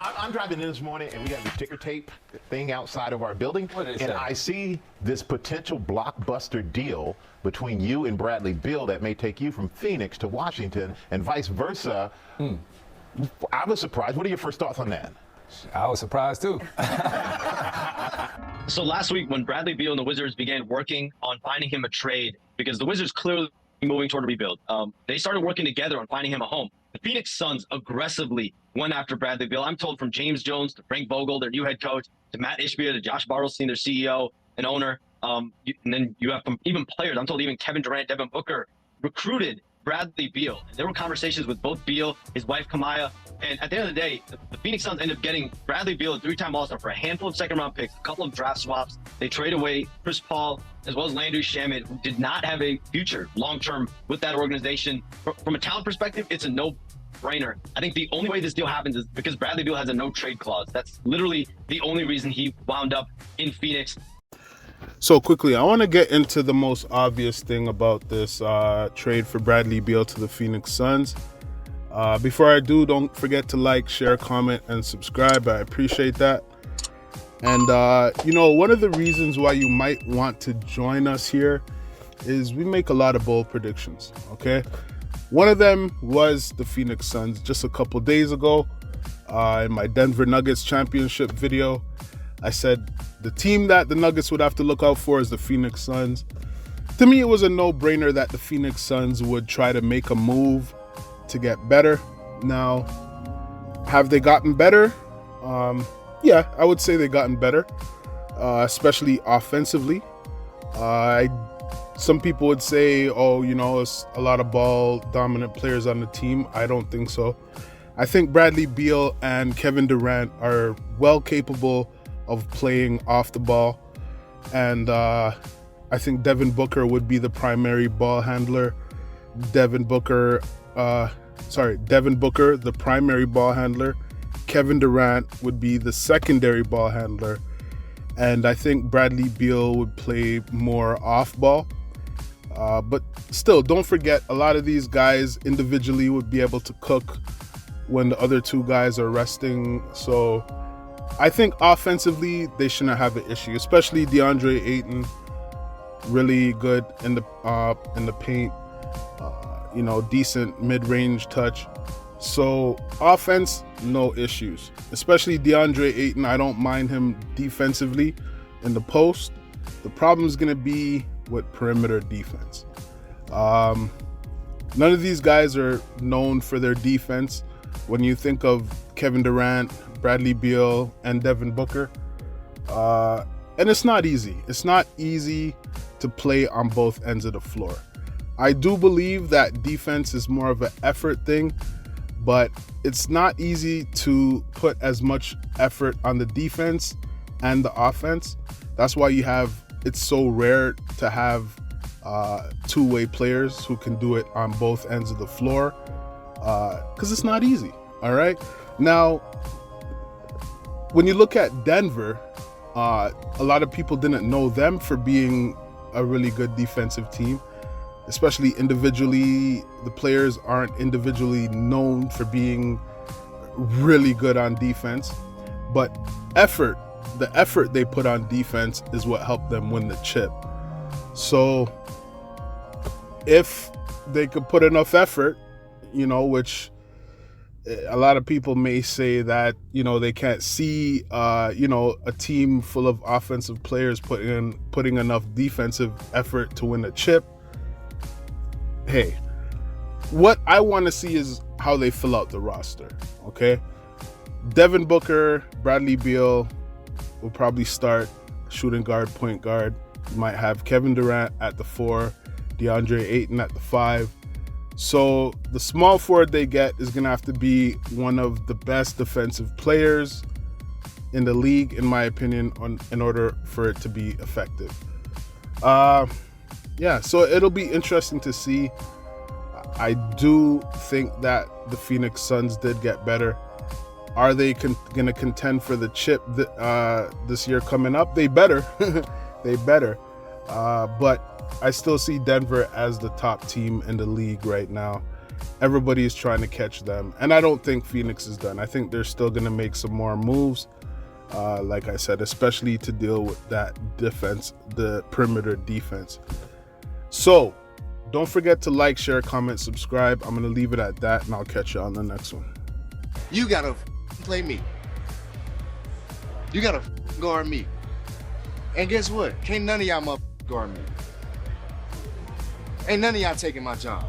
I'm driving in this morning and we got the ticker tape thing outside of our building. What is and that? I see this potential blockbuster deal between you and Bradley Beal that may take you from Phoenix to Washington and vice versa. I was surprised. What are your first thoughts on that? I was surprised too. So last week when Bradley Beal and the Wizards began working on finding him a trade, because the Wizards clearly moving toward a rebuild, they started working together on finding him a home. The Phoenix Suns aggressively went after Bradley Beal. I'm told from James Jones to Frank Vogel, their new head coach, to Matt Ishbia, to Josh Bartelstein, their CEO and owner. And then you have even players. I'm told even Kevin Durant, Devin Booker recruited Bradley Beal. There were conversations with both Beal, his wife Kamaya, and at the end of the day, the Phoenix Suns ended up getting Bradley Beal, a three-time All-Star, for a handful of second-round picks, a couple of draft swaps. They trade away Chris Paul as well as Landry Shamet, who did not have a future long-term with that organization. From a talent perspective, it's a no-brainer. I think the only way this deal happens is because Bradley Beal has a no-trade clause. That's literally the only reason he wound up in Phoenix. So quickly, I want to get into the most obvious thing about this trade for Bradley Beal to the Phoenix Suns. Before I do, don't forget to like, share, comment, and subscribe. I appreciate that. And, one of the reasons why you might want to join us here is we make a lot of bold predictions, okay? One of them was the Phoenix Suns just a couple days ago in my Denver Nuggets championship video. I said the team that the Nuggets would have to look out for is the Phoenix Suns. To me, it was a no-brainer that the Phoenix Suns would try to make a move to get better. Now, have they gotten better? Yeah, I would say they've gotten better, especially offensively. Some people would say, it's a lot of ball-dominant players on the team. I don't think so. I think Bradley Beal and Kevin Durant are well capable of playing off the ball. And I think Devin Booker would be the primary ball handler. Devin Booker, the primary ball handler. Kevin Durant would be the secondary ball handler. And I think Bradley Beal would play more off ball. But still, don't forget, a lot of these guys individually would be able to cook when the other two guys are resting. So I think offensively, they shouldn't have an issue, especially DeAndre Ayton, really good in the paint, decent mid-range touch. So offense, no issues, especially DeAndre Ayton. I don't mind him defensively in the post. The problem is going to be with perimeter defense. None of these guys are known for their defense. When you think of Kevin Durant, Bradley Beal, and Devin Booker, and it's not easy. It's not easy to play on both ends of the floor. I do believe that defense is more of an effort thing, but it's not easy to put as much effort on the defense and the offense. That's why it's so rare to have two-way players who can do it on both ends of the floor, because it's not easy, all right? Now, when you look at Denver, a lot of people didn't know them for being a really good defensive team. Especially individually, the players aren't individually known for being really good on defense. But the effort they put on defense is what helped them win the chip. So if they could put enough effort, which a lot of people may say that, they can't see, a team full of offensive players putting enough defensive effort to win a chip. Hey, what I want to see is how they fill out the roster, okay? Devin Booker, Bradley Beal will probably start shooting guard, point guard. You might have Kevin Durant at the 4, DeAndre Ayton at the 5. So the small forward they get is going to have to be one of the best defensive players in the league, in my opinion, in order for it to be effective. So it'll be interesting to see. I do think that the Phoenix Suns did get better. Are they going to contend for the chip this year coming up? They better. They better. But I still see Denver as the top team in the league right now. everybody is trying to catch them. And I don't think Phoenix is done. I think they're still going to make some more moves, like I said, especially to deal with that defense, the perimeter defense. So don't forget to like, share, comment, subscribe. I'm going to leave it at that, and I'll catch you on the next one. You gotta play me. You gotta guard me. And guess what? Can't none of y'all guard me. Ain't none of y'all taking my job.